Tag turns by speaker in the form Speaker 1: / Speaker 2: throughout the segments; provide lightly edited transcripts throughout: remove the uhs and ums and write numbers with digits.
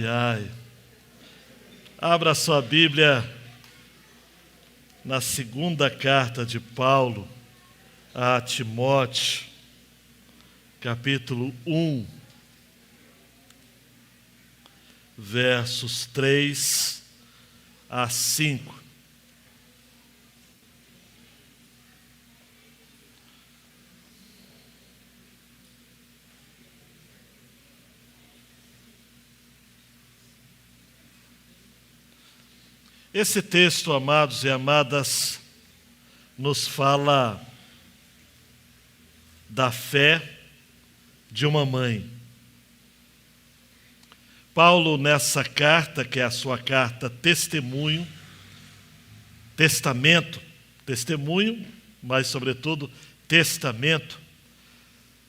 Speaker 1: Ai. Abra sua Bíblia na segunda carta de Paulo a Timóteo, capítulo 1, versos 3 a 5. Esse texto, amados e amadas, nos fala da fé de uma mãe. Paulo, nessa carta, que é a sua carta testemunho, mas sobretudo testamento,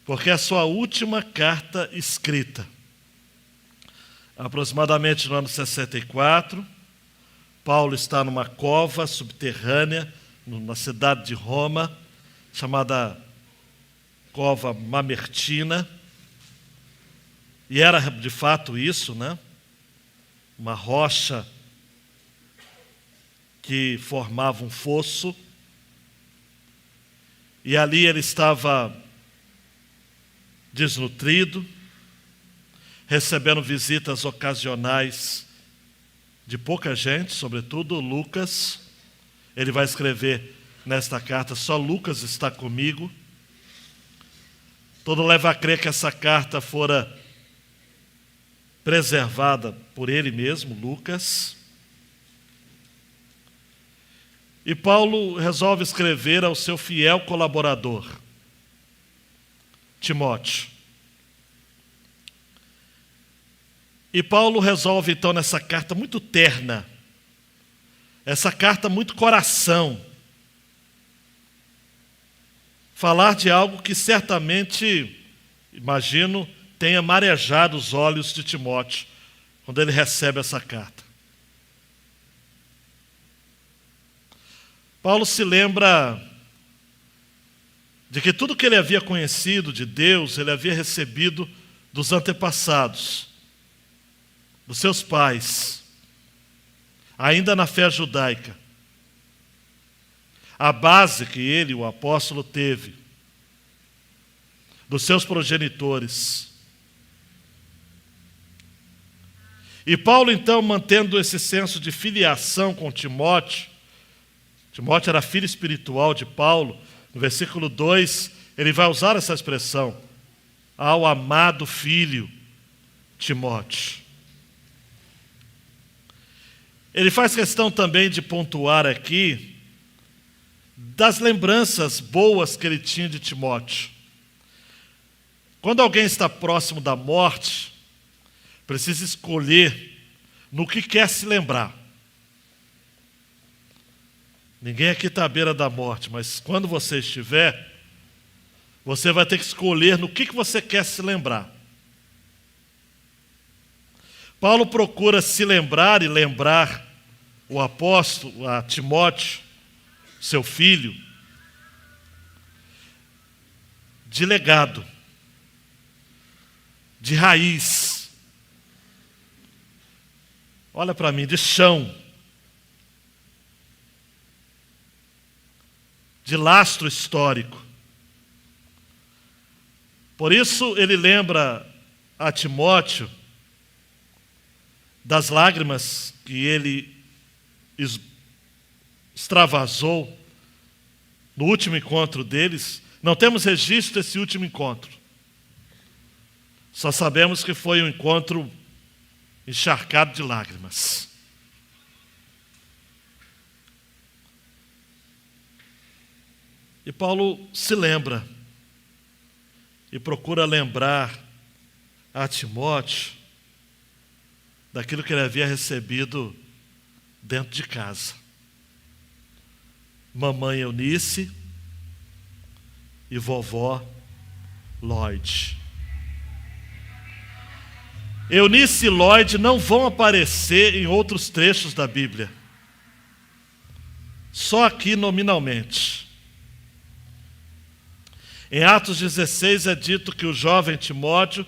Speaker 1: porque é a sua última carta escrita. Aproximadamente no ano 64, Paulo está numa cova subterrânea, na cidade de Roma, chamada Cova Mamertina. E era de fato isso, né? Uma rocha que formava um fosso. E ali ele estava desnutrido, recebendo visitas ocasionais de pouca gente, sobretudo Lucas. Ele vai escrever nesta carta: só Lucas está comigo. Tudo leva a crer que essa carta fora preservada por ele mesmo, Lucas. E Paulo resolve escrever ao seu fiel colaborador, Timóteo. E Paulo resolve, então, nessa carta muito terna, essa carta muito coração, falar de algo que certamente, imagino, tenha marejado os olhos de Timóteo quando ele recebe essa carta. Paulo se lembra de que tudo que ele havia conhecido de Deus, ele havia recebido dos antepassados, dos seus pais, ainda na fé judaica. A base que ele, o apóstolo, teve dos seus progenitores. E Paulo, então, mantendo esse senso de filiação com Timóteo era filho espiritual de Paulo. No versículo 2, ele vai usar essa expressão: ao amado filho Timóteo. Ele faz questão também de pontuar aqui das lembranças boas que ele tinha de Timóteo. Quando alguém está próximo da morte, precisa escolher no que quer se lembrar. Ninguém aqui está à beira da morte, mas quando você estiver, você vai ter que escolher no que você quer se lembrar. Paulo procura se lembrar e lembrar o apóstolo, a Timóteo, seu filho, de legado, de raiz. Olha para mim, de chão, de lastro histórico. Por isso ele lembra a Timóteo das lágrimas que ele extravasou no último encontro deles. Não temos registro desse último encontro. Só sabemos que foi um encontro encharcado de lágrimas. E Paulo se lembra e procura lembrar a Timóteo daquilo que ele havia recebido dentro de casa. Mamãe Eunice e vovó Lloyd. Eunice e Lloyd não vão aparecer em outros trechos da Bíblia. Só aqui nominalmente. Em Atos 16 é dito que o jovem Timóteo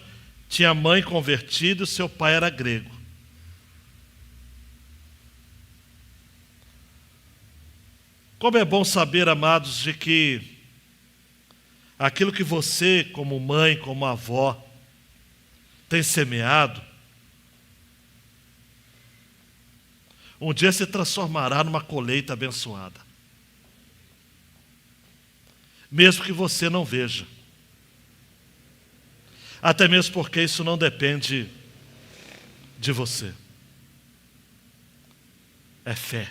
Speaker 1: tinha mãe convertida e seu pai era grego. Como é bom saber, amados, de que aquilo que você, como mãe, como avó, tem semeado, um dia se transformará numa colheita abençoada. Mesmo que você não veja. Até mesmo porque isso não depende de você. É fé.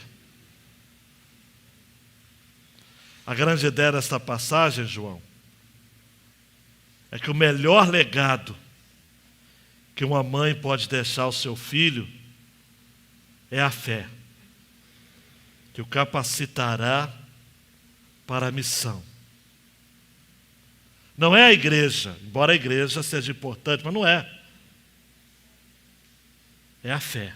Speaker 1: A grande ideia desta passagem, João, é que o melhor legado que uma mãe pode deixar ao seu filho é a fé, que o capacitará para a missão. Não é a igreja, embora a igreja seja importante, mas não é. É a fé.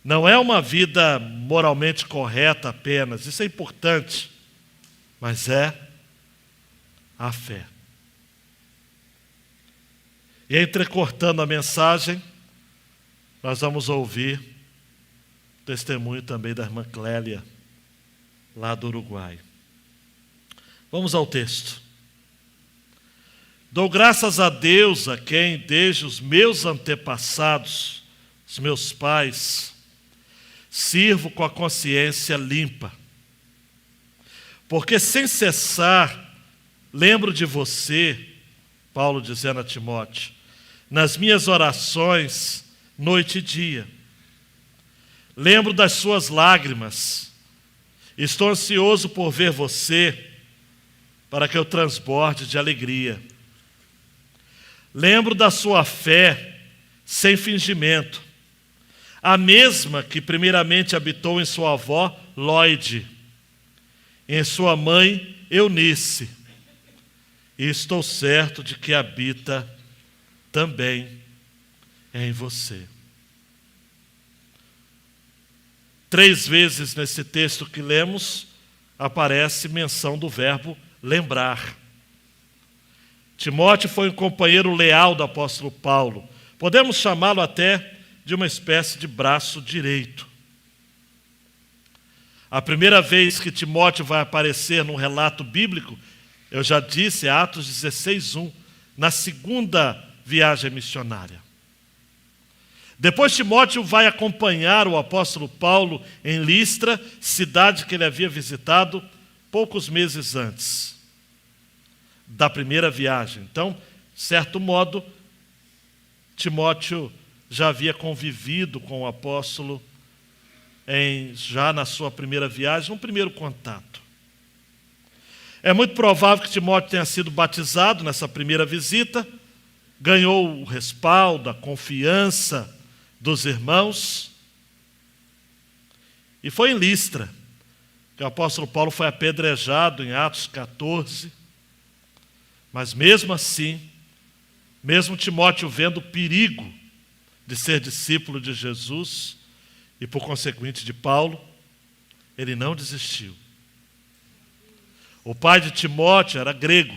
Speaker 1: Não é uma vida moralmente correta apenas, isso é importante, mas é a fé. E entrecortando a mensagem, nós vamos ouvir o testemunho também da irmã Clélia, lá do Uruguai. Vamos ao texto. Dou graças a Deus, a quem, desde os meus antepassados, os meus pais, sirvo com a consciência limpa. Porque sem cessar, lembro de você, Paulo dizendo a Timóteo, nas minhas orações, noite e dia. Lembro das suas lágrimas. Estou ansioso por ver você, para que eu transborde de alegria. Lembro da sua fé sem fingimento, a mesma que primeiramente habitou em sua avó Lóide, em sua mãe Eunice, e estou certo de que habita também em você. 3 vezes nesse texto que lemos aparece menção do verbo lembrar. Timóteo foi um companheiro leal do apóstolo Paulo. Podemos chamá-lo até de uma espécie de braço direito. A primeira vez que Timóteo vai aparecer num relato bíblico, eu já disse, é Atos 16:1, na segunda viagem missionária. Depois Timóteo vai acompanhar o apóstolo Paulo em Listra, cidade que ele havia visitado poucos meses antes da primeira viagem. Então, de certo modo, Timóteo já havia convivido com o apóstolo já na sua primeira viagem, um primeiro contato. É muito provável que Timóteo tenha sido batizado nessa primeira visita, ganhou o respaldo, a confiança dos irmãos, e foi em Listra que o apóstolo Paulo foi apedrejado em Atos 14, mas mesmo assim, mesmo Timóteo vendo o perigo de ser discípulo de Jesus e por consequente de Paulo, ele não desistiu. O pai de Timóteo era grego,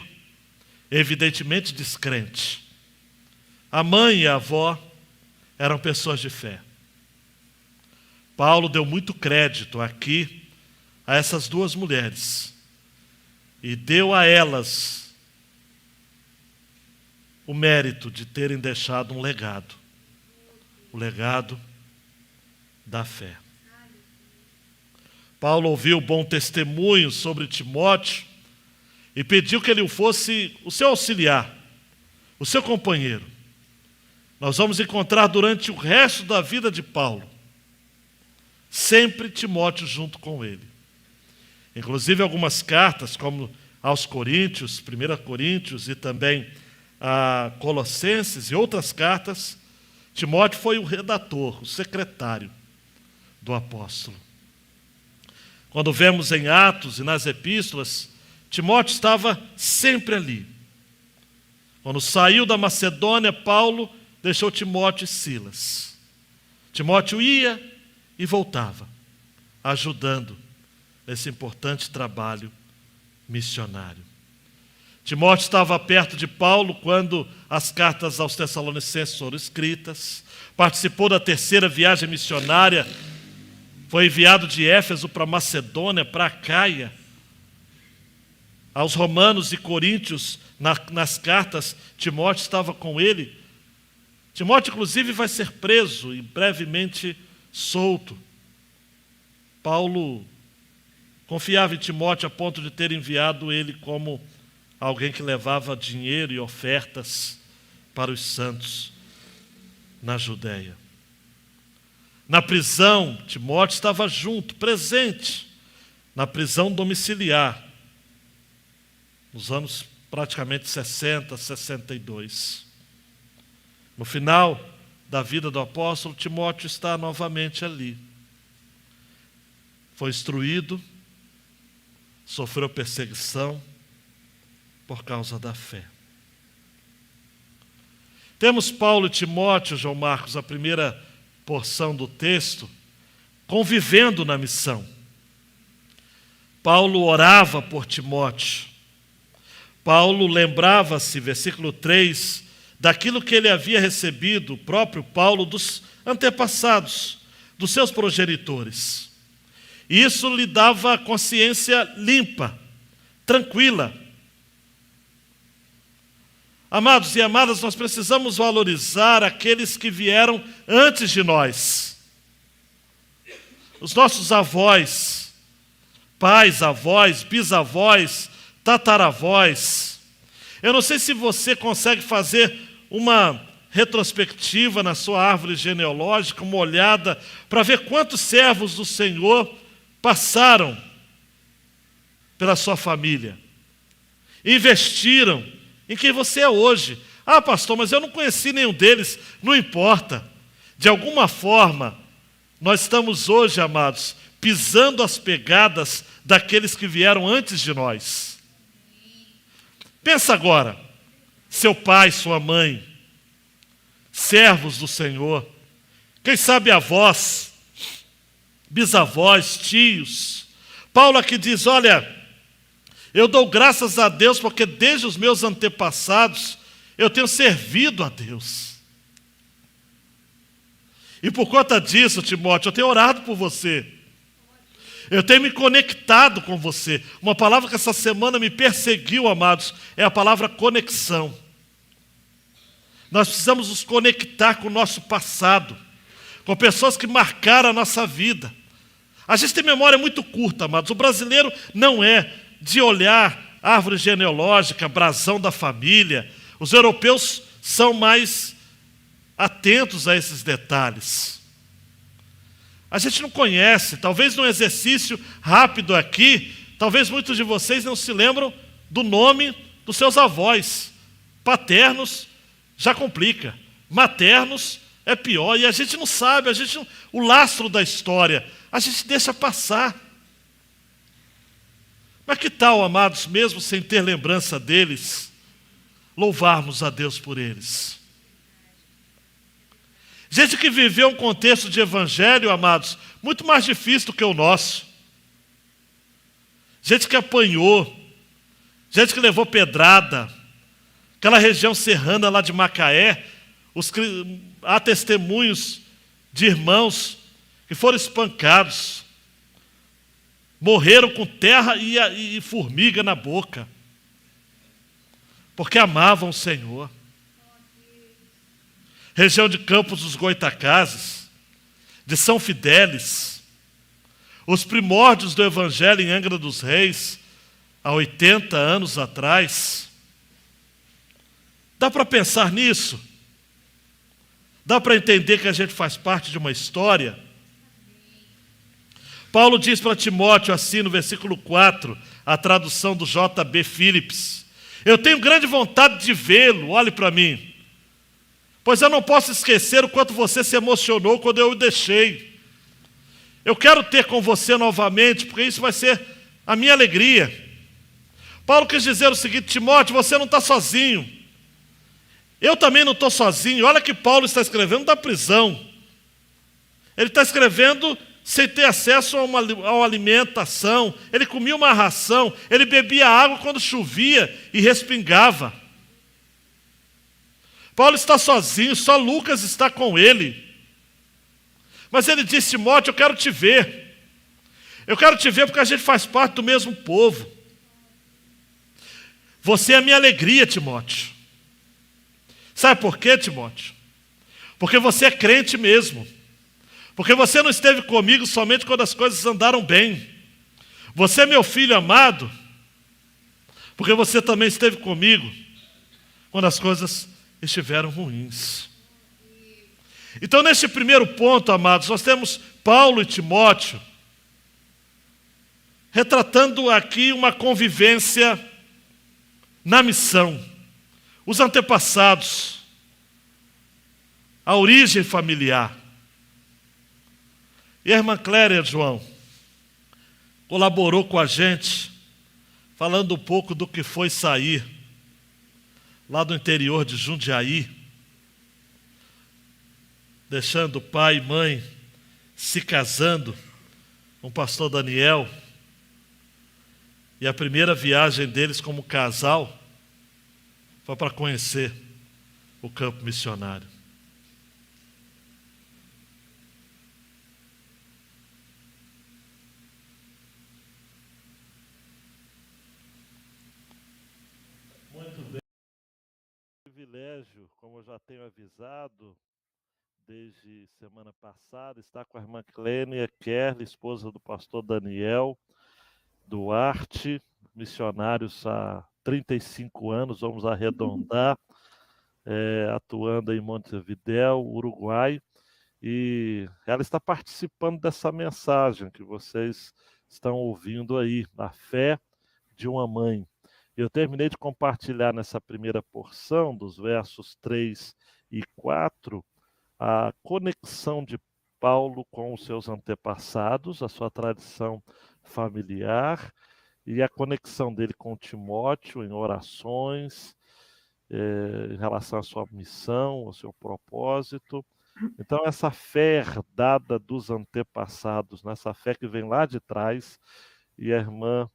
Speaker 1: evidentemente descrente. A mãe e a avó eram pessoas de fé. Paulo deu muito crédito aqui a essas 2 mulheres e deu a elas o mérito de terem deixado um legado, o legado da fé. Paulo ouviu bom testemunho sobre Timóteo e pediu que ele fosse o seu auxiliar, o seu companheiro. Nós vamos encontrar durante o resto da vida de Paulo, sempre Timóteo junto com ele. Inclusive algumas cartas, como aos Coríntios, 1 Coríntios e também a Colossenses e outras cartas, Timóteo foi o redator, o secretário do apóstolo. Quando vemos em Atos e nas epístolas, Timóteo estava sempre ali. Quando saiu da Macedônia, Paulo deixou Timóteo e Silas. Timóteo ia e voltava, ajudando nesse importante trabalho missionário. Timóteo estava perto de Paulo quando as cartas aos Tessalonicenses foram escritas, participou da 3ª viagem missionária, Foi enviado de Éfeso para Macedônia, para Acaia. Aos romanos e coríntios, nas cartas, Timóteo estava com ele. Timóteo, inclusive, vai ser preso e brevemente solto. Paulo confiava em Timóteo a ponto de ter enviado ele como alguém que levava dinheiro e ofertas para os santos na Judéia. Na prisão, Timóteo estava junto, presente, na prisão domiciliar, nos anos praticamente 60, 62. No final da vida do apóstolo, Timóteo está novamente ali. Foi instruído, sofreu perseguição por causa da fé. Temos Paulo e Timóteo, João Marcos, a primeira porção do texto, convivendo na missão. Paulo orava por Timóteo. Paulo lembrava-se, versículo 3, daquilo que ele havia recebido, o próprio Paulo, dos antepassados, dos seus progenitores. Isso lhe dava a consciência limpa, tranquila. Amados e amadas, nós precisamos valorizar aqueles que vieram antes de nós. Os nossos avós, pais, avós, bisavós, tataravós. Eu não sei se você consegue fazer uma retrospectiva na sua árvore genealógica, uma olhada para ver quantos servos do Senhor passaram pela sua família, investiram em quem você é hoje. Ah, pastor, mas eu não conheci nenhum deles. Não importa. De alguma forma, nós estamos hoje, amados, pisando as pegadas daqueles que vieram antes de nós. Pensa agora, seu pai, sua mãe, servos do Senhor, quem sabe avós, bisavós, tios. Paulo aqui diz, olha, eu dou graças a Deus porque desde os meus antepassados eu tenho servido a Deus. E por conta disso, Timóteo, eu tenho orado por você. Eu tenho me conectado com você. Uma palavra que essa semana me perseguiu, amados, é a palavra conexão. Nós precisamos nos conectar com o nosso passado, com pessoas que marcaram a nossa vida. A gente tem memória muito curta, amados. O brasileiro não é de olhar árvore genealógica, brasão da família. Os europeus são mais atentos a esses detalhes. A gente não conhece, talvez num exercício rápido aqui, talvez muitos de vocês não se lembram do nome dos seus avós. Paternos já complica, maternos é pior, e a gente não sabe, o lastro da história, a gente deixa passar. Mas que tal, amados, mesmo sem ter lembrança deles, louvarmos a Deus por eles? Gente que viveu um contexto de evangelho, amados, muito mais difícil do que o nosso. Gente que apanhou, gente que levou pedrada. Aquela região serrana lá de Macaé, há testemunhos de irmãos que foram espancados, morreram com terra e formiga na boca, porque amavam o Senhor. Região de Campos dos Goitacazes, de São Fidélis, os primórdios do Evangelho em Angra dos Reis, há 80 anos atrás. Dá para pensar nisso? Dá para entender que a gente faz parte de uma história? Paulo diz para Timóteo assim no versículo 4, a tradução do J.B. Phillips: eu tenho grande vontade de vê-lo, olhe para mim, pois eu não posso esquecer o quanto você se emocionou quando eu o deixei. Eu quero ter com você novamente, porque isso vai ser a minha alegria. Paulo quis dizer o seguinte: Timóteo, você não está sozinho. Eu também não estou sozinho. Olha que Paulo está escrevendo da prisão. Ele está escrevendo sem ter acesso a uma alimentação. Ele comia uma ração, ele bebia água quando chovia e respingava. Paulo está sozinho, só Lucas está com ele. Mas ele disse: Timóteo, eu quero te ver. Eu quero te ver porque a gente faz parte do mesmo povo. Você é a minha alegria, Timóteo. Sabe por quê, Timóteo? Porque você é crente mesmo. Porque você não esteve comigo somente quando as coisas andaram bem. Você é meu filho amado, porque você também esteve comigo quando as coisas estiveram ruins. Então, neste primeiro ponto, amados, nós temos Paulo e Timóteo retratando aqui uma convivência na missão, os antepassados, a origem familiar. E a irmã Cléria, João, colaborou com a gente, falando um pouco do que foi sair lá do interior de Jundiaí, deixando pai e mãe, se casando com o pastor Daniel. E a primeira viagem deles como casal foi para conhecer o campo missionário. Muito bem. Privilégio, como eu já tenho avisado desde semana passada, estar com a irmã Clênia Kerle, esposa do pastor Daniel Duarte, missionários há 35 anos, vamos arredondar, atuando em Montevidéu, Uruguai, e ela está participando dessa mensagem que vocês estão ouvindo aí, a fé de uma mãe. Eu terminei de compartilhar nessa primeira porção, dos versos 3 e 4, a conexão de Paulo com os seus antepassados, a sua tradição familiar, e a conexão dele com Timóteo em orações, em relação à sua missão, ao seu propósito. Então, essa fé herdada dos antepassados, essa fé que vem lá de trás, e a irmã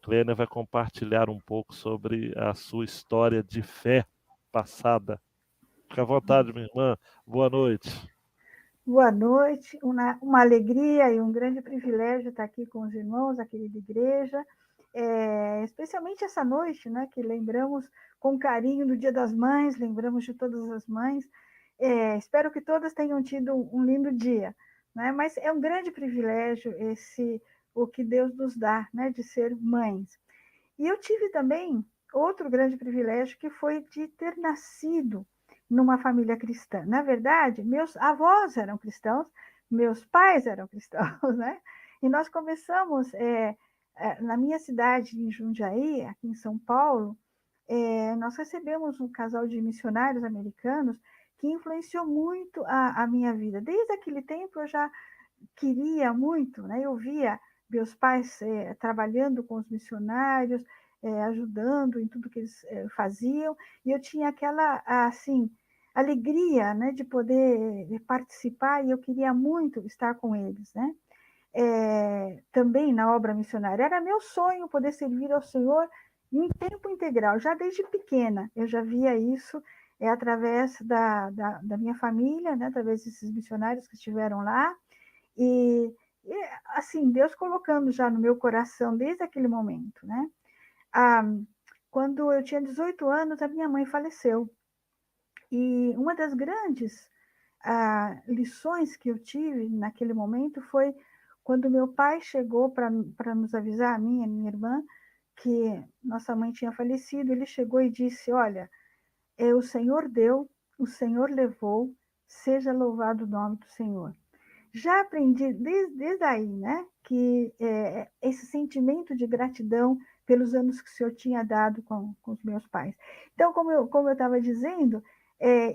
Speaker 1: Clênia vai compartilhar um pouco sobre a sua história de fé passada. Fique à vontade, minha irmã. Boa noite.
Speaker 2: Boa noite. Uma alegria e um grande privilégio estar aqui com os irmãos, a querida igreja. Especialmente essa noite, né, que lembramos com carinho do Dia das Mães, lembramos de todas as mães. Espero que todas tenham tido um lindo dia, né? Mas é um grande privilégio o que Deus nos dá, né, de ser mães. E eu tive também outro grande privilégio, que foi de ter nascido numa família cristã. Na verdade, meus avós eram cristãos, meus pais eram cristãos, né? E nós começamos, na minha cidade, em Jundiaí, aqui em São Paulo, nós recebemos um casal de missionários americanos que influenciou muito a minha vida. Desde aquele tempo eu já queria muito, né? Eu via meus pais trabalhando com os missionários, ajudando em tudo que eles faziam, e eu tinha aquela, assim, alegria, né, de poder participar, e eu queria muito estar com eles, né? Também na obra missionária. Era meu sonho poder servir ao Senhor em tempo integral. Já desde pequena eu já via isso, através da minha família, né, através desses missionários que estiveram lá, e assim, Deus colocando já no meu coração desde aquele momento, né? Quando eu tinha 18 anos, a minha mãe faleceu. E uma das grandes lições que eu tive naquele momento foi quando meu pai chegou para nos avisar, a mim e a minha irmã, que nossa mãe tinha falecido. Ele chegou e disse: olha, o Senhor deu, o Senhor levou, seja louvado o nome do Senhor. Já aprendi desde aí, né, que esse sentimento de gratidão pelos anos que o Senhor tinha dado com os meus pais. Então, como eu estava dizendo,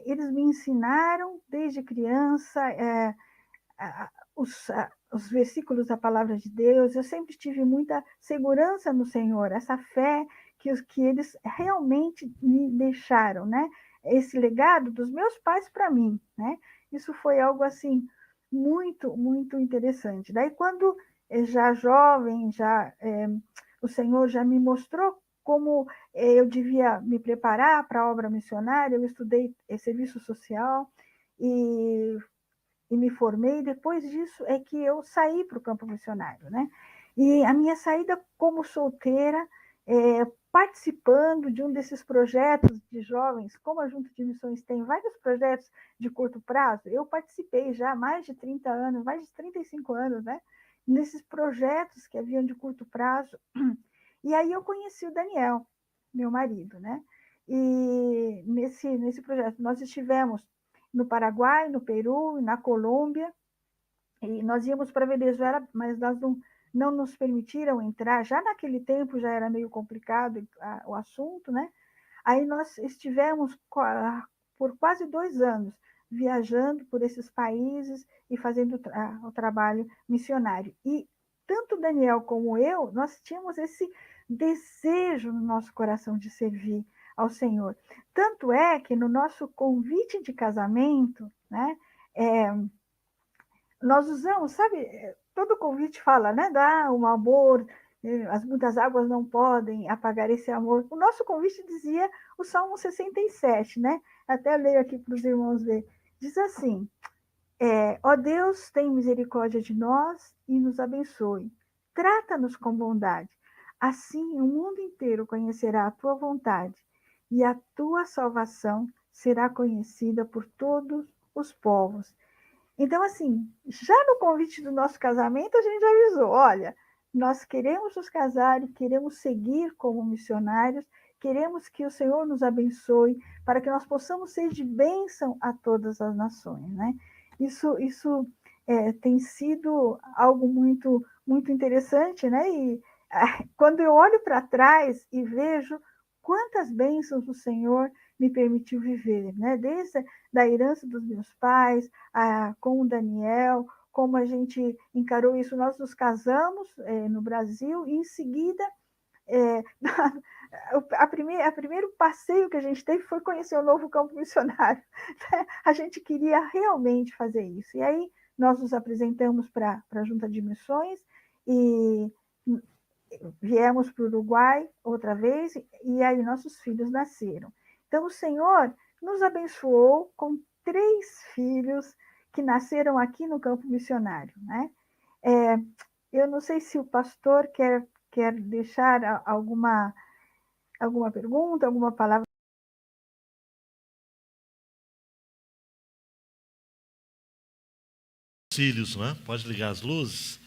Speaker 2: eles me ensinaram desde criança os versículos da palavra de Deus. Eu sempre tive muita segurança no Senhor, essa fé que eles realmente me deixaram, né? Esse legado dos meus pais para mim, né? Isso foi algo assim muito, muito interessante. Daí, quando já jovem, o Senhor já me mostrou como eu devia me preparar para a obra missionária. Eu estudei serviço social e e me formei. Depois disso é que eu saí para o campo missionário, né? E a minha saída como solteira, participando de um desses projetos de jovens, como a Junta de Missões tem vários projetos de curto prazo, eu participei já há mais de 30 anos, mais de 35 anos, né? Nesses projetos que haviam de curto prazo. E aí eu conheci o Daniel, meu marido, né? E nesse projeto nós estivemos no Paraguai, no Peru, na Colômbia, e nós íamos para a Venezuela, mas nós não nos permitiram entrar. Já naquele tempo já era meio complicado o assunto, né? Aí nós estivemos por quase 2 anos viajando por esses países e fazendo o trabalho missionário. E tanto o Daniel como eu, nós tínhamos esse desejo no nosso coração de servir ao Senhor. Tanto é que no nosso convite de casamento, né, nós usamos, sabe, todo convite fala, né, dá um amor, as muitas águas não podem apagar esse amor. O nosso convite dizia o Salmo 67, né? Até leio aqui para os irmãos ver. Diz assim: ó Deus, tem misericórdia de nós e nos abençoe. Trata-nos com bondade. Assim o mundo inteiro conhecerá a tua vontade e a tua salvação será conhecida por todos os povos. Então, assim, já no convite do nosso casamento, a gente avisou, olha, nós queremos nos casar e queremos seguir como missionários, queremos que o Senhor nos abençoe para que nós possamos ser de bênção a todas as nações, né? Isso tem sido algo muito, muito interessante, né? E quando eu olho para trás e vejo quantas bênçãos o Senhor me permitiu viver, né? Desde da herança dos meus pais, com o Daniel, como a gente encarou isso. Nós nos casamos no Brasil e, em seguida, o primeiro passeio que a gente teve foi conhecer o novo campo missionário. A gente queria realmente fazer isso. E aí nós nos apresentamos para a Junta de Missões e viemos para o Uruguai outra vez, e aí nossos filhos nasceram. Então, o Senhor nos abençoou com 3 filhos que nasceram aqui no campo missionário, né? Eu não sei se o pastor quer deixar alguma pergunta, alguma palavra.
Speaker 1: Filhos, não é? Pode ligar as luzes.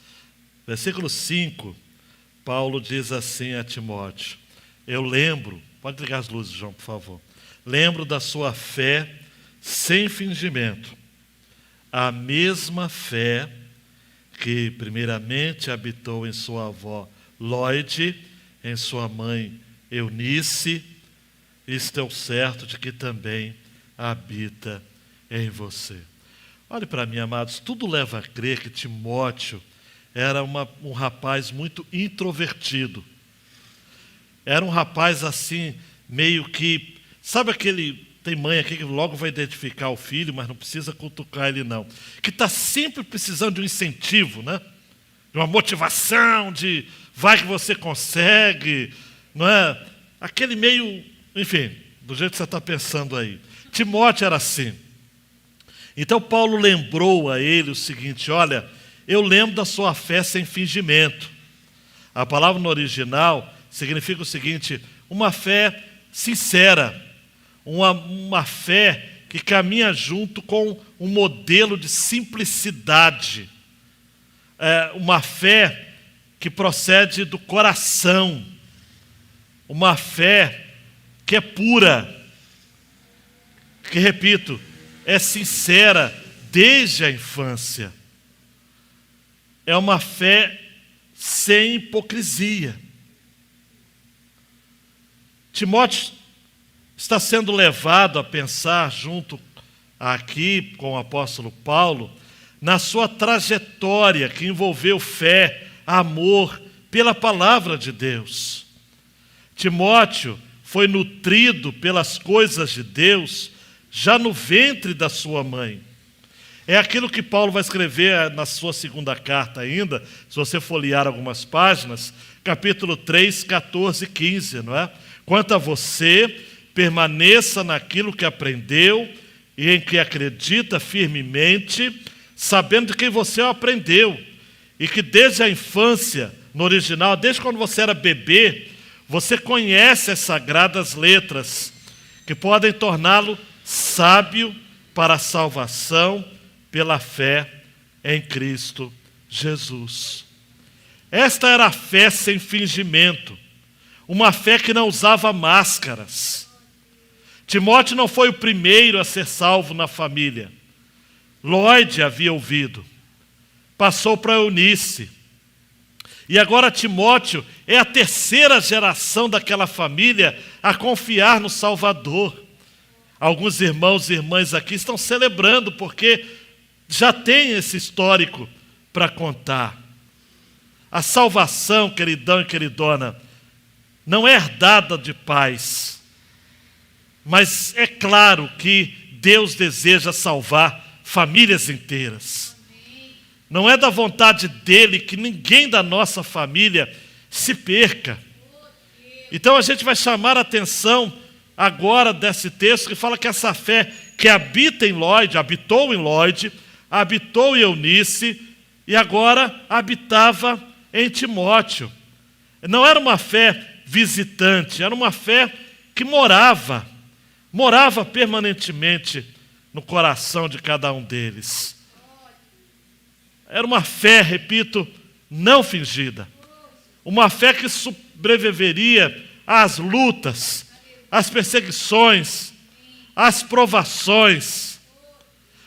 Speaker 1: Versículo 5, Paulo diz assim a Timóteo: eu lembro, pode ligar as luzes, João, por favor. Lembro da sua fé sem fingimento, a mesma fé que primeiramente habitou em sua avó Lloyd, em sua mãe Eunice, e estou certo de que também habita em você. Olhe para mim, amados, tudo leva a crer que Timóteo era um rapaz muito introvertido. Era um rapaz assim, meio que... Sabe aquele... Tem mãe aqui que logo vai identificar o filho, mas não precisa cutucar ele não. Que está sempre precisando de um incentivo, né? De uma motivação, de vai que você consegue, não é? Aquele meio... Enfim, do jeito que você está pensando aí. Timóteo era assim. Então Paulo lembrou a ele o seguinte: olha, eu lembro da sua fé sem fingimento. A palavra no original significa o seguinte: uma fé sincera, uma fé que caminha junto com um modelo de simplicidade, uma fé que procede do coração, uma fé que é pura, que, repito, é sincera desde a infância. É uma fé sem hipocrisia. Timóteo está sendo levado a pensar, junto aqui com o apóstolo Paulo, na sua trajetória que envolveu fé, amor pela palavra de Deus. Timóteo foi nutrido pelas coisas de Deus já no ventre da sua mãe. É aquilo que Paulo vai escrever na sua segunda carta ainda, se você folhear algumas páginas, capítulo 3, 14 e 15, não é? Quanto a você, permaneça naquilo que aprendeu e em que acredita firmemente, sabendo de quem você aprendeu, e que desde a infância, no original, desde quando você era bebê, você conhece as sagradas letras, que podem torná-lo sábio para a salvação pela fé em Cristo Jesus. Esta era a fé sem fingimento, uma fé que não usava máscaras. Timóteo não foi o primeiro a ser salvo na família. Lloyd havia ouvido, passou para Eunice. E agora Timóteo é a terceira geração daquela família a confiar no Salvador. Alguns irmãos e irmãs aqui estão celebrando porque já tem esse histórico para contar. A salvação, queridão e queridona, não é herdada de pais, mas é claro que Deus deseja salvar famílias inteiras. Não é da vontade dele que ninguém da nossa família se perca. Então a gente vai chamar a atenção agora desse texto que fala que essa fé que habita em Lloyd, habitou em Lloyd, habitou em Eunice e agora habitava em Timóteo. Não era uma fé visitante, era uma fé que morava permanentemente no coração de cada um deles. Era uma fé, repito, não fingida. Uma fé que sobreviveria às lutas, às perseguições, às provações.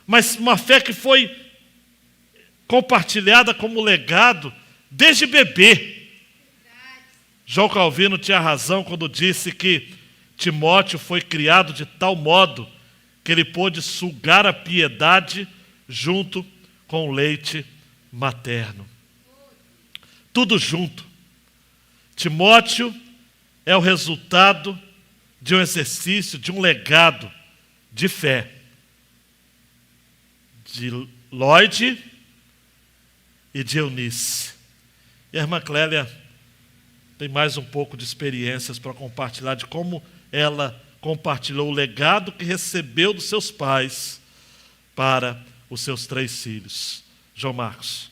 Speaker 1: Mas uma fé que foi compartilhada como legado desde bebê. João Calvino tinha razão quando disse que Timóteo foi criado de tal modo que ele pôde sugar a piedade junto com o leite materno. Tudo junto. Timóteo é o resultado de um exercício, de um legado de fé. De Lloyd e de Eunice. E a irmã Clélia tem mais um pouco de experiências para compartilhar de como ela compartilhou o legado que recebeu dos seus pais para os seus 3 filhos. João Marcos.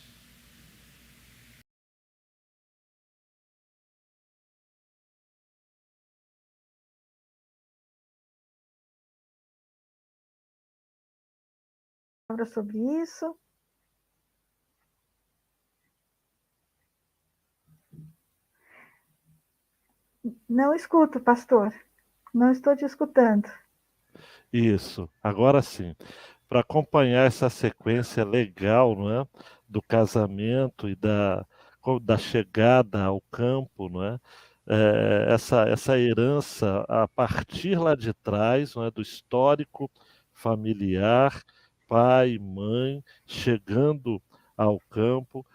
Speaker 2: Sobre isso. Não escuto, pastor. Não estou te escutando.
Speaker 1: Isso, agora sim. Para acompanhar essa sequência legal, não é? Do casamento e da chegada ao campo, não é? Essa herança a partir lá de trás, não é? Do histórico familiar, pai, mãe, chegando ao campo.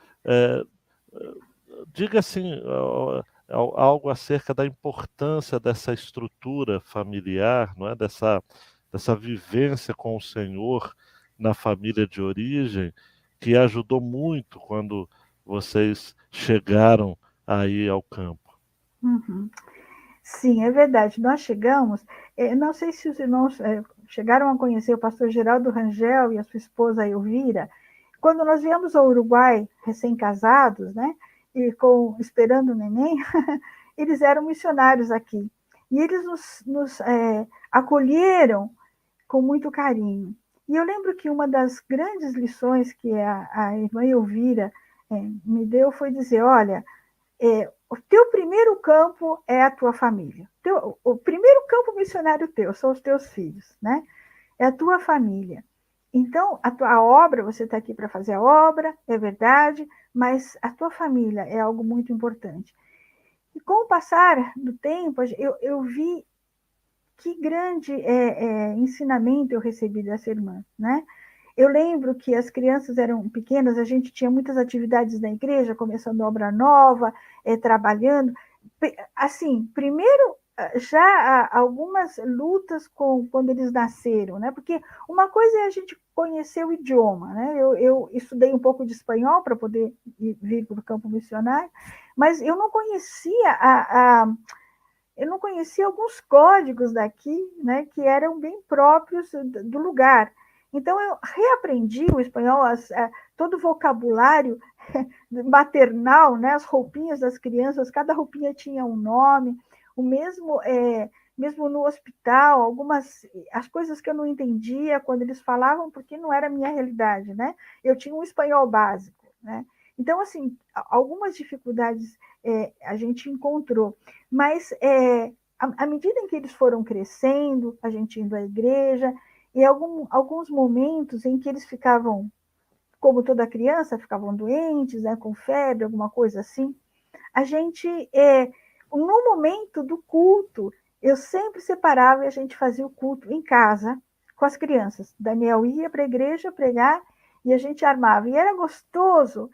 Speaker 1: Diga assim, algo acerca da importância dessa estrutura familiar, não é? Dessa vivência com o Senhor na família de origem, que ajudou muito quando vocês chegaram aí ao campo.
Speaker 2: Uhum. Sim, é verdade. Nós chegamos, não sei se os irmãos chegaram a conhecer o pastor Geraldo Rangel e a sua esposa Elvira. Quando nós viemos ao Uruguai, recém-casados, né, e esperando o neném, eles eram missionários aqui. E eles nos acolheram com muito carinho. E eu lembro que uma das grandes lições que a irmã Elvira me deu foi dizer, olha, o teu primeiro campo é a tua família. O primeiro campo missionário teu são os teus filhos, né? É a tua família. Então, a obra, você está aqui para fazer a obra, é verdade, mas a tua família é algo muito importante. E com o passar do tempo, eu vi que grande ensinamento eu recebi dessa irmã, né? Eu lembro que as crianças eram pequenas, a gente tinha muitas atividades na igreja, começando obra nova, trabalhando. Assim, primeiro, já algumas lutas quando eles nasceram, né? Porque uma coisa é a gente conhecer o idioma, né? Eu estudei um pouco de espanhol para poder vir para o campo missionário, mas eu não conhecia eu não conhecia alguns códigos daqui, né, que eram bem próprios do lugar. Então, eu reaprendi o espanhol, todo o vocabulário maternal, né? As roupinhas das crianças, cada roupinha tinha um nome, o mesmo no hospital, as coisas que eu não entendia quando eles falavam, porque não era a minha realidade, né? Eu tinha um espanhol básico, né? Então, assim, algumas dificuldades a gente encontrou, mas à medida em que eles foram crescendo, a gente indo à igreja, e alguns momentos em que eles ficavam, como toda criança, ficavam doentes, né, com febre, alguma coisa assim, a gente, no momento do culto, eu sempre separava e a gente fazia o culto em casa, com as crianças. Daniel ia para a igreja pregar e a gente armava. E era gostoso,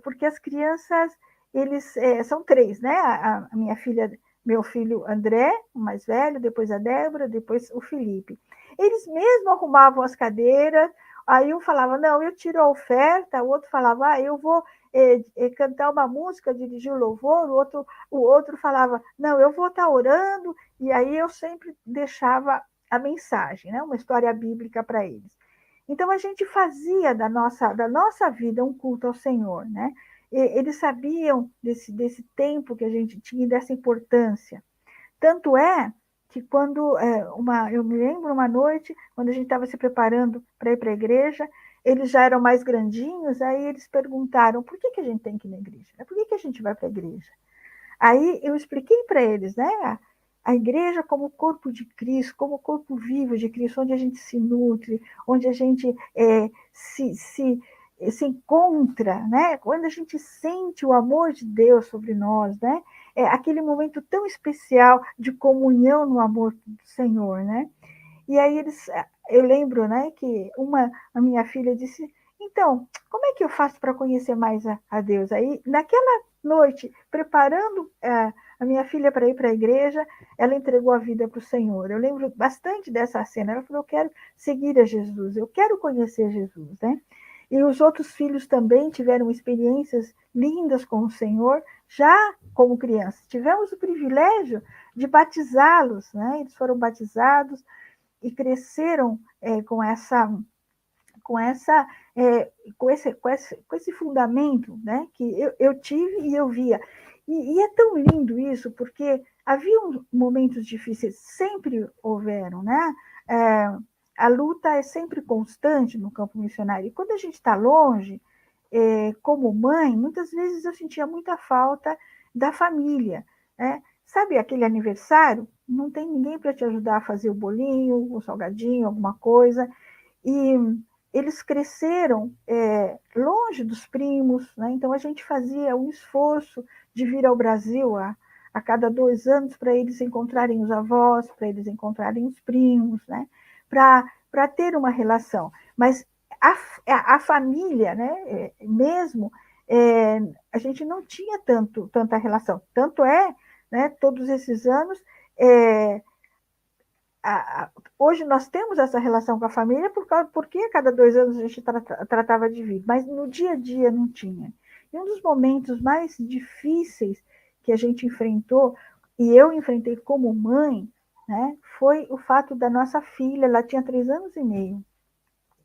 Speaker 2: porque as crianças, eles são três, né? A minha filha, meu filho André, o mais velho, depois a Débora, depois o Felipe. Eles mesmo arrumavam as cadeiras, aí um falava, não, eu tiro a oferta, o outro falava, eu vou cantar uma música, dirigir o louvor, o outro falava, não, eu vou estar orando, e aí eu sempre deixava a mensagem, né? Uma história bíblica para eles. Então, a gente fazia da nossa vida um culto ao Senhor, né? Eles sabiam desse tempo que a gente tinha, dessa importância. Tanto é que quando eu me lembro uma noite, quando a gente estava se preparando para ir para a igreja, eles já eram mais grandinhos, aí eles perguntaram, por que a gente tem que ir na igreja? Por que a gente vai para a igreja? Aí eu expliquei para eles, né? A igreja como corpo de Cristo, como corpo vivo de Cristo, onde a gente se nutre, onde a gente se encontra, né? Quando a gente sente o amor de Deus sobre nós, né? É aquele momento tão especial de comunhão no amor do Senhor, né? E aí eu lembro, né, que a minha filha disse, então, como é que eu faço para conhecer mais a Deus? Aí, naquela noite, preparando a minha filha para ir para a igreja, ela entregou a vida para o Senhor. Eu lembro bastante dessa cena. Ela falou, eu quero seguir a Jesus, eu quero conhecer Jesus, né? E os outros filhos também tiveram experiências lindas com o Senhor, já como crianças. Tivemos o privilégio de batizá-los, né? Eles foram batizados e cresceram com esse fundamento, né, que eu tive e eu via. E é tão lindo isso, porque havia momentos difíceis, sempre houveram, né? A luta é sempre constante no campo missionário. E quando a gente está longe, como mãe, muitas vezes eu sentia muita falta da família, né? Sabe aquele aniversário? Não tem ninguém para te ajudar a fazer o bolinho, o salgadinho, alguma coisa. E eles cresceram longe dos primos, né? Então a gente fazia um esforço de vir ao Brasil a cada 2 anos para eles encontrarem os avós, para eles encontrarem os primos, né? Para ter uma relação. Mas a família, né? Mesmo, a gente não tinha tanta relação. Tanto é, né, todos esses anos, hoje nós temos essa relação com a família porque a cada 2 anos a gente tratava de vir, mas no dia a dia não tinha. E um dos momentos mais difíceis que a gente enfrentou, e eu enfrentei como mãe, né, foi o fato da nossa filha, ela tinha 3 anos e meio,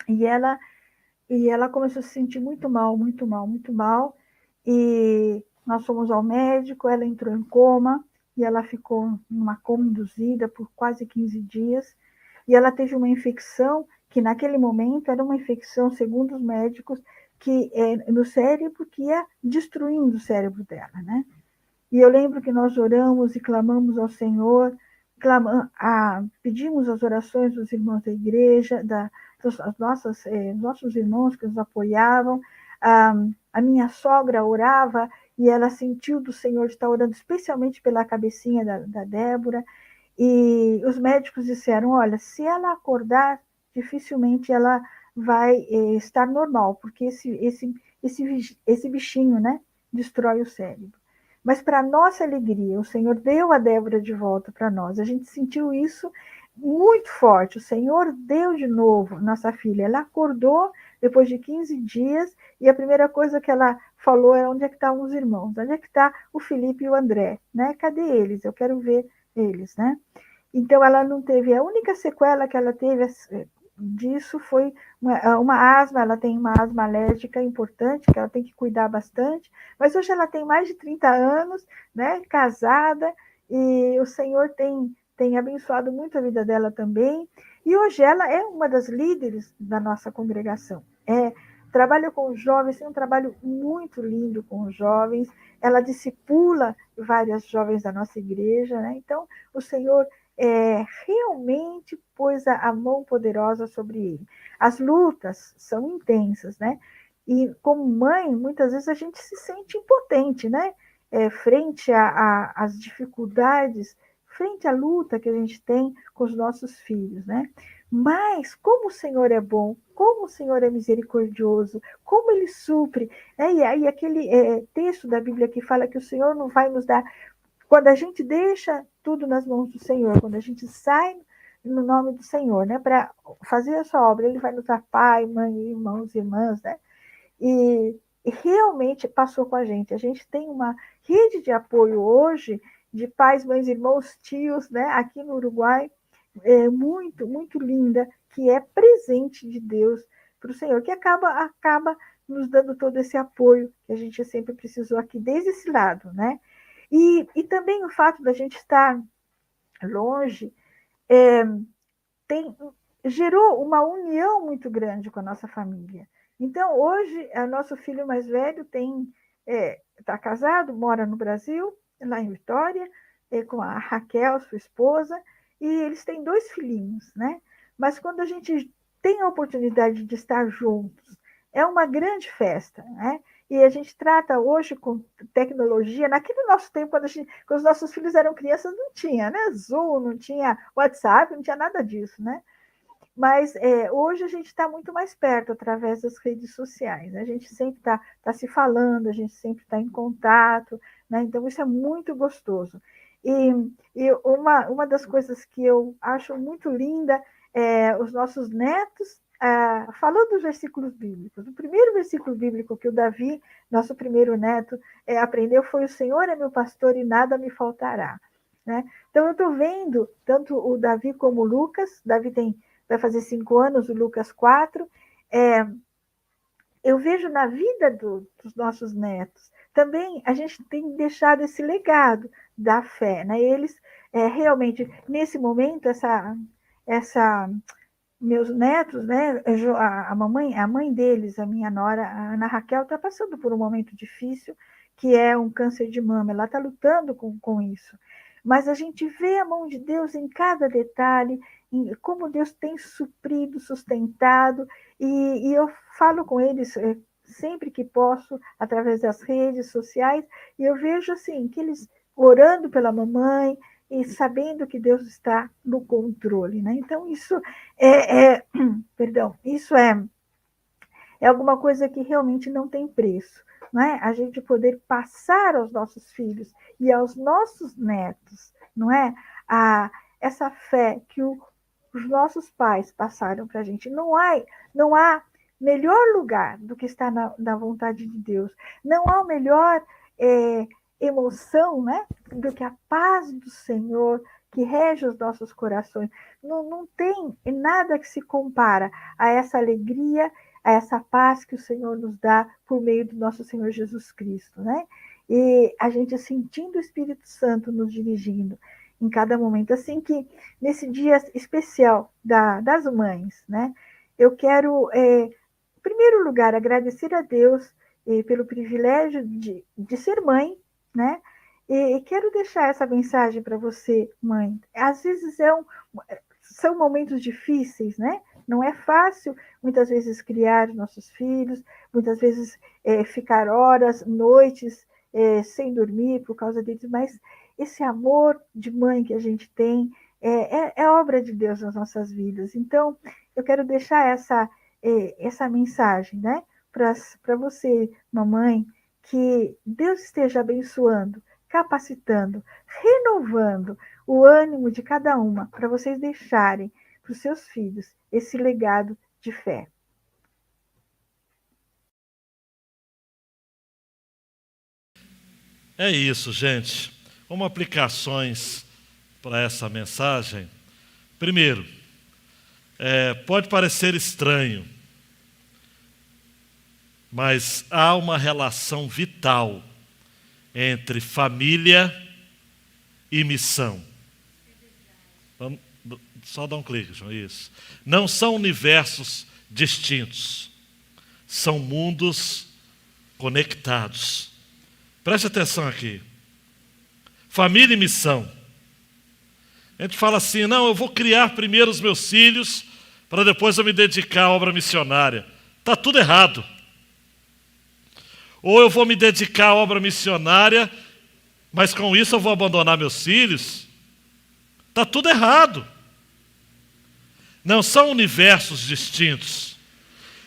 Speaker 2: e ela começou a se sentir muito mal, muito mal, muito mal, e nós fomos ao médico, ela entrou em coma, e ela ficou numa coma induzida por quase 15 dias, e ela teve uma infecção, que naquele momento era uma infecção, segundo os médicos, que no cérebro, que ia destruindo o cérebro dela, né? E eu lembro que nós oramos e clamamos ao Senhor, pedimos as orações dos irmãos da igreja, nossos irmãos que nos apoiavam. A minha sogra orava e ela sentiu do Senhor de estar orando especialmente pela cabecinha da Débora. E os médicos disseram, olha, se ela acordar, dificilmente ela vai estar normal, porque esse bichinho, né, destrói o cérebro. Mas, para nossa alegria, o Senhor deu a Débora de volta para nós. A gente sentiu isso muito forte. O Senhor deu de novo nossa filha. Ela acordou depois de 15 dias e a primeira coisa que ela falou é onde é que estão os irmãos? Onde é que está o Felipe e o André? Né? Cadê eles? Eu quero ver eles, né? Então, ela não teve... A única sequela que ela teve disso foi uma asma, ela tem uma asma alérgica importante, que ela tem que cuidar bastante, mas hoje ela tem mais de 30 anos, né, casada, e o Senhor tem abençoado muito a vida dela também, e hoje ela é uma das líderes da nossa congregação. Trabalha com jovens, tem um trabalho muito lindo com os jovens, ela discipula várias jovens da nossa igreja, né? Então o Senhor realmente pôs a mão poderosa sobre ele. As lutas são intensas, né? E como mãe, muitas vezes a gente se sente impotente, né? Frente às dificuldades, frente à luta que a gente tem com os nossos filhos, né? Mas como o Senhor é bom, como o Senhor é misericordioso, como Ele supre, né? E aí aquele texto da Bíblia que fala que o Senhor não vai nos dar, quando a gente deixa tudo nas mãos do Senhor, quando a gente sai no nome do Senhor, né, para fazer a sua obra, Ele vai nos dar pai, mãe, irmãos, irmãs, né? E realmente passou com a gente. A gente tem uma rede de apoio hoje de pais, mães, irmãos, tios, né, aqui no Uruguai, muito, muito linda, que é presente de Deus para o Senhor, que acaba nos dando todo esse apoio que a gente sempre precisou aqui, desde esse lado, né? E também o fato da gente estar longe gerou uma união muito grande com a nossa família. Então, hoje, o nosso filho mais velho está casado, mora no Brasil, lá em Vitória, com a Raquel, sua esposa, e eles têm 2 filhinhos, né? Mas quando a gente tem a oportunidade de estar juntos, é uma grande festa, né? E a gente trata hoje com tecnologia. Naquele nosso tempo, quando os nossos filhos eram crianças, não tinha, né? Zoom, não tinha WhatsApp, não tinha nada disso, né? Mas hoje a gente está muito mais perto através das redes sociais. Né? A gente sempre está se falando, a gente sempre está em contato, né? Então isso é muito gostoso. E uma das coisas que eu acho muito linda é os nossos netos falando dos versículos bíblicos. O primeiro versículo bíblico que o Davi, nosso primeiro neto, aprendeu foi: o Senhor é meu pastor e nada me faltará. Né? Então eu estou vendo tanto o Davi como o Lucas. Davi vai fazer 5 anos, o Lucas 4. Eu vejo na vida dos nossos netos, também a gente tem deixado esse legado da fé. Né? Eles, realmente, nesse momento, meus netos, né, a mãe deles, a minha nora, a Ana Raquel, está passando por um momento difícil, que é um câncer de mama. Ela está lutando com isso. Mas a gente vê a mão de Deus em cada detalhe, como Deus tem suprido, sustentado, e eu falo com eles sempre que posso, através das redes sociais, e eu vejo assim, que eles orando pela mamãe, e sabendo que Deus está no controle. Né? Então, isso isso é alguma coisa que realmente não tem preço. Não é? A gente poder passar aos nossos filhos e aos nossos netos, não é? Essa fé que os nossos pais passaram para a gente. Não há melhor lugar do que estar na vontade de Deus. Não há melhor emoção, né, do que a paz do Senhor que rege os nossos corações. Não tem nada que se compara a essa alegria, a essa paz que o Senhor nos dá por meio do nosso Senhor Jesus Cristo, né? E a gente sentindo o Espírito Santo nos dirigindo em cada momento. Assim que, nesse dia especial das mães, né? Eu quero, em primeiro lugar, agradecer a Deus pelo privilégio de ser mãe, né? E quero deixar essa mensagem para você, mãe. Às vezes são momentos difíceis, né? Não é fácil, muitas vezes, criar nossos filhos, muitas vezes ficar horas, noites, sem dormir por causa deles, mas esse amor de mãe que a gente tem é obra de Deus nas nossas vidas. Então, eu quero deixar essa mensagem, né, para você, mamãe, que Deus esteja abençoando, capacitando, renovando o ânimo de cada uma, para vocês deixarem para os seus filhos esse legado de fé.
Speaker 1: É isso, gente. Como aplicações para essa mensagem. Primeiro, Pode parecer estranho, mas há uma relação vital entre família e missão. Só dá um clique, João, isso. Não são universos distintos, são mundos conectados. Preste atenção aqui. Família e missão. A gente fala assim, não, eu vou criar primeiro os meus filhos para depois eu me dedicar à obra missionária. Está tudo errado. Ou eu vou me dedicar à obra missionária, mas com isso eu vou abandonar meus filhos. Está tudo errado. Não são universos distintos.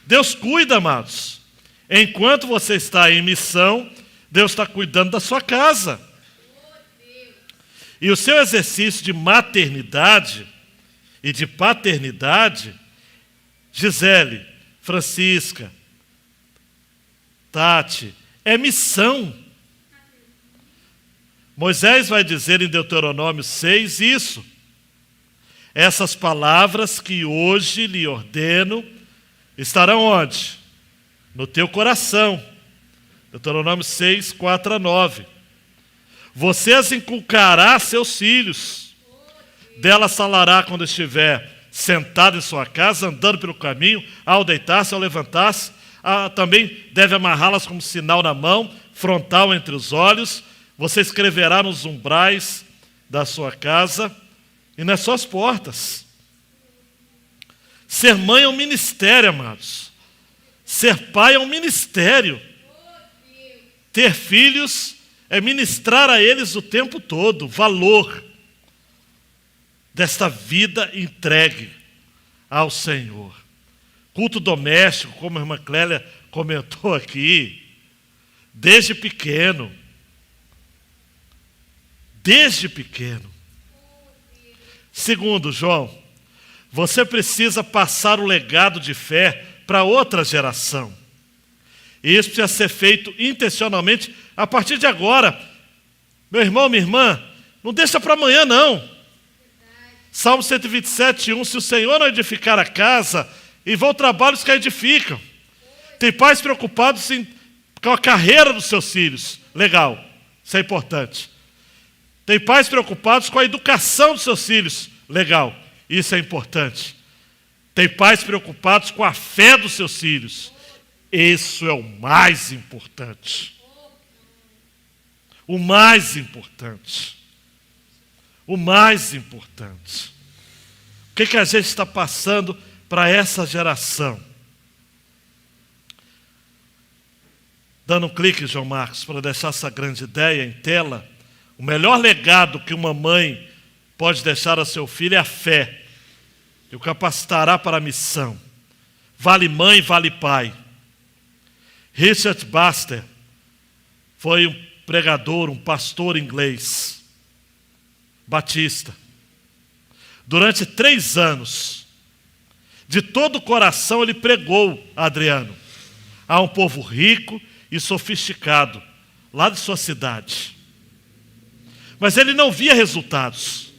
Speaker 1: Deus cuida, amados. Enquanto você está em missão, Deus está cuidando da sua casa. E o seu exercício de maternidade e de paternidade, Gisele, Francisca, Tati, é missão. Moisés vai dizer em Deuteronômio 6 isso. Essas palavras que hoje lhe ordeno estarão onde? No teu coração. Deuteronômio 6, 4 a 9. Você as inculcará a seus filhos. Delas falará quando estiver sentado em sua casa, andando pelo caminho, ao deitar-se, ao levantar-se. Também deve amarrá-las como sinal na mão, frontal entre os olhos. Você escreverá nos umbrais da sua casa e nas suas portas. Ser mãe é um ministério, amados. Ser pai é um ministério. Ter filhos é ministrar a eles o tempo todo o valor desta vida entregue ao Senhor. Culto doméstico, como a irmã Clélia comentou aqui, desde pequeno. Desde pequeno. Segundo, João, você precisa passar o legado de fé para outra geração. E isso precisa ser feito intencionalmente a partir de agora. Meu irmão, minha irmã, não deixa para amanhã, não. Salmo 127, 1, se o Senhor não edificar a casa, e vão trabalhos que a edificam. Tem pais preocupados com a carreira dos seus filhos. Legal, isso é importante. Tem pais preocupados com a educação dos seus filhos. Legal, isso é importante. Tem pais preocupados com a fé dos seus filhos. Isso é o mais importante. O mais importante. O mais importante. O que a gente está passando para essa geração? Dando um clique, João Marcos, para deixar essa grande ideia em tela. O melhor legado que uma mãe pode deixar a seu filho é a fé. E o capacitará para a missão. Vale mãe, vale pai. Richard Baxter foi um pregador, um pastor inglês, batista. Durante 3 anos, de todo o coração ele pregou, Adriano, a um povo rico e sofisticado, lá de sua cidade. Mas ele não via resultados.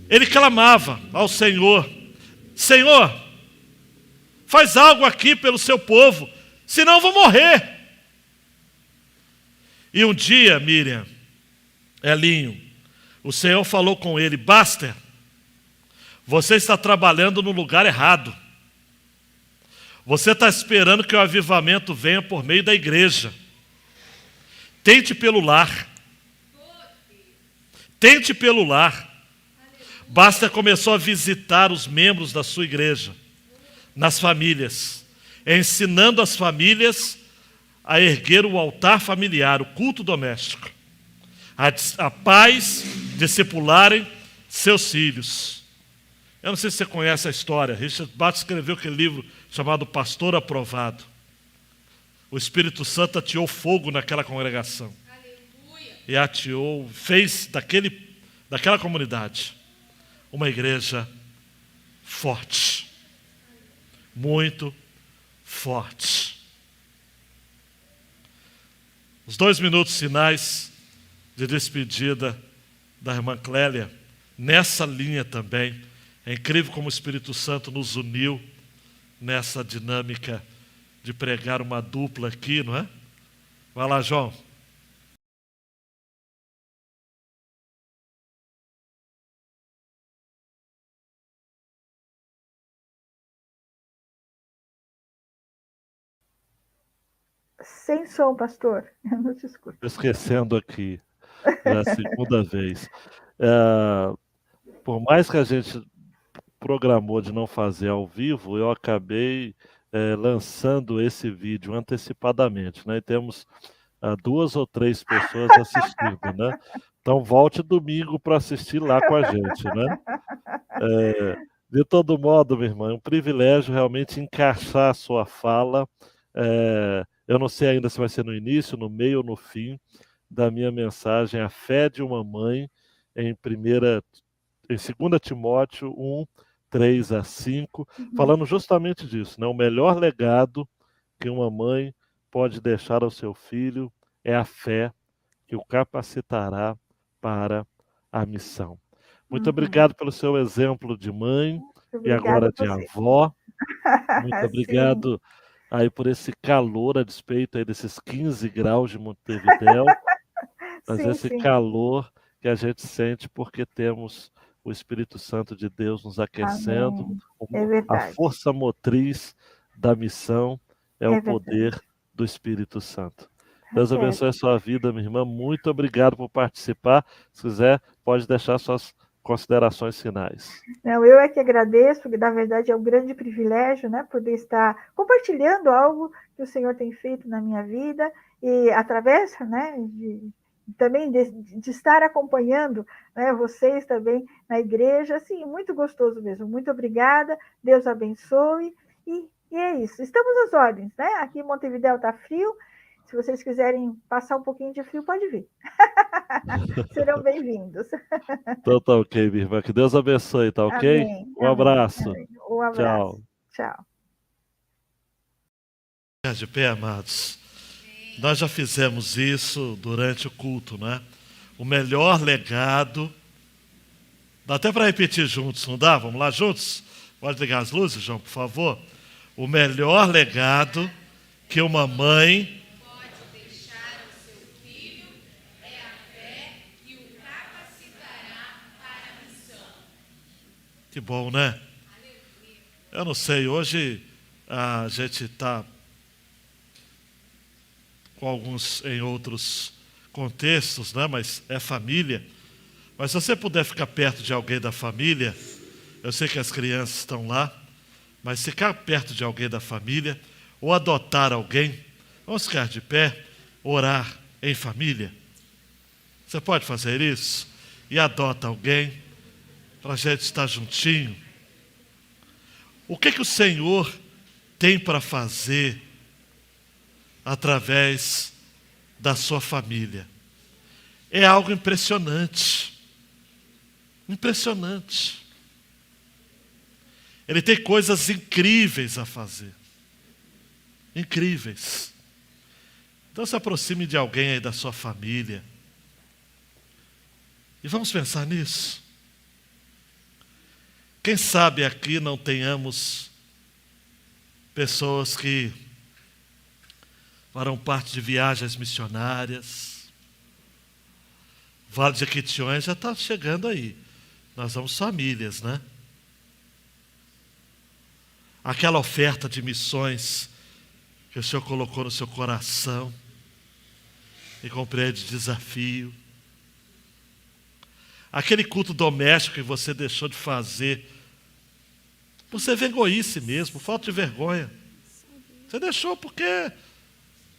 Speaker 1: Ele clamava ao Senhor: Senhor, faz algo aqui pelo seu povo, senão eu vou morrer. E um dia, Miriam, Elinho, o Senhor falou com ele: Baxter, você está trabalhando no lugar errado. Você está esperando que o avivamento venha por meio da igreja. Tente pelo lar. Tente pelo lar. Baxter começou a visitar os membros da sua igreja, nas famílias, ensinando as famílias a erguer o altar familiar, o culto doméstico, a pais discipularem seus filhos. Eu não sei se você conhece a história. Richard Baxter escreveu aquele livro chamado Pastor Aprovado. O Espírito Santo ateou fogo naquela congregação. Aleluia. E ateou, fez daquela comunidade uma igreja forte. Muito forte. Os 2 minutos finais de despedida da irmã Clélia, nessa linha também, É incrível como o Espírito Santo nos uniu nessa dinâmica de pregar uma dupla aqui, não é? Vai lá, João.
Speaker 2: Sem som, pastor. Eu não te escuto.
Speaker 1: Esquecendo aqui, é a segunda vez. Por mais que a gente programou de não fazer ao vivo, eu acabei lançando esse vídeo antecipadamente, né? E temos 2 ou 3 pessoas assistindo, né? Então volte domingo para assistir lá com a gente, né? De todo modo, minha irmã, é um privilégio realmente encaixar a sua fala. Eu não sei ainda se vai ser no início, no meio ou no fim da minha mensagem, A Fé de uma Mãe, em 2 Timóteo 1, 3 a 5, falando justamente disso, né? O melhor legado que uma mãe pode deixar ao seu filho é a fé que o capacitará para a missão. Muito obrigado pelo seu exemplo de mãe e
Speaker 2: Obrigada
Speaker 1: agora
Speaker 2: a
Speaker 1: de
Speaker 2: você.
Speaker 1: avó. Muito
Speaker 2: Sim.
Speaker 1: obrigado aí por esse calor, a despeito aí desses 15 graus de Montevidéu, mas
Speaker 2: Sim,
Speaker 1: esse
Speaker 2: sim.
Speaker 1: calor que a gente sente porque temos o Espírito Santo de Deus nos aquecendo,
Speaker 2: Amém. É
Speaker 1: a
Speaker 2: verdade.
Speaker 1: força motriz da missão é o
Speaker 2: É verdade.
Speaker 1: poder do Espírito Santo.
Speaker 2: Tá
Speaker 1: Deus
Speaker 2: certo.
Speaker 1: abençoe a sua vida, minha irmã. Muito obrigado por participar. Se quiser, pode deixar suas considerações finais.
Speaker 2: Não, eu é que agradeço, porque na verdade é um grande privilégio, né, poder estar compartilhando algo que o Senhor tem feito na minha vida e através, né, também de estar acompanhando, né, vocês também na igreja, assim, muito gostoso mesmo. Muito obrigada, Deus abençoe e é isso. Estamos às ordens, né? Aqui em Montevidéu está frio. Se vocês quiserem passar um pouquinho de frio, pode vir. Serão bem-vindos.
Speaker 1: Então tá ok, minha irmã. Que Deus abençoe, tá ok?
Speaker 2: Amém,
Speaker 1: Um
Speaker 2: amém,
Speaker 1: abraço.
Speaker 2: amém. Um abraço.
Speaker 1: Tchau.
Speaker 2: Tchau.
Speaker 1: De pé, amados. Nós já fizemos isso durante o culto, né? O melhor legado. Dá até para repetir juntos, não dá? Vamos lá juntos? Pode ligar as luzes, João, por favor. O melhor legado que uma mãe
Speaker 3: pode deixar ao seu filho é a fé que o capacitará para a missão.
Speaker 1: Que bom, né? Eu não sei, hoje a gente está com alguns em outros contextos, né? Mas é família. Mas se você puder ficar perto de alguém da família, eu sei que as crianças estão lá, mas ficar perto de alguém da família, ou adotar alguém, vamos ficar de pé, orar em família. Você pode fazer isso? E adota alguém, para a gente estar juntinho. O que o Senhor tem para fazer através da sua família? É algo impressionante. Impressionante. Ele tem coisas incríveis a fazer. Incríveis. Então se aproxime de alguém aí da sua família. E vamos pensar nisso. Quem sabe aqui não tenhamos pessoas que farão parte de viagens missionárias. Vale de Jequitinhonha já está chegando aí. Nós vamos famílias, né? Aquela oferta de missões que o Senhor colocou no seu coração e compreende desafio. Aquele culto doméstico que você deixou de fazer. Você é egoísta mesmo, falta de vergonha. Você deixou porque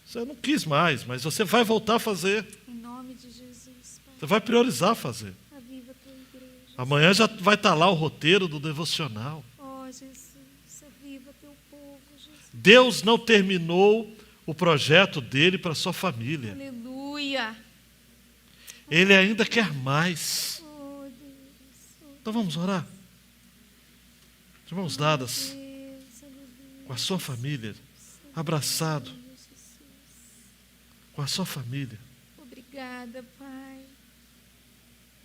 Speaker 1: você não quis mais, mas você vai voltar a fazer.
Speaker 3: Em nome de Jesus, Pai.
Speaker 1: Você vai priorizar fazer.
Speaker 3: Aviva a tua igreja.
Speaker 1: Amanhã já vai estar lá o roteiro do devocional.
Speaker 3: Ó Jesus, aviva teu povo, Jesus.
Speaker 1: Deus não terminou o projeto dele para a sua família.
Speaker 3: Aleluia.
Speaker 1: Ele ainda quer mais.
Speaker 3: Oh Deus.
Speaker 1: Então vamos orar. De mãos dadas,
Speaker 3: Deus, aleluia.
Speaker 1: com a sua família, abraçado
Speaker 3: Jesus.
Speaker 1: com a sua família.
Speaker 3: Obrigada, Pai.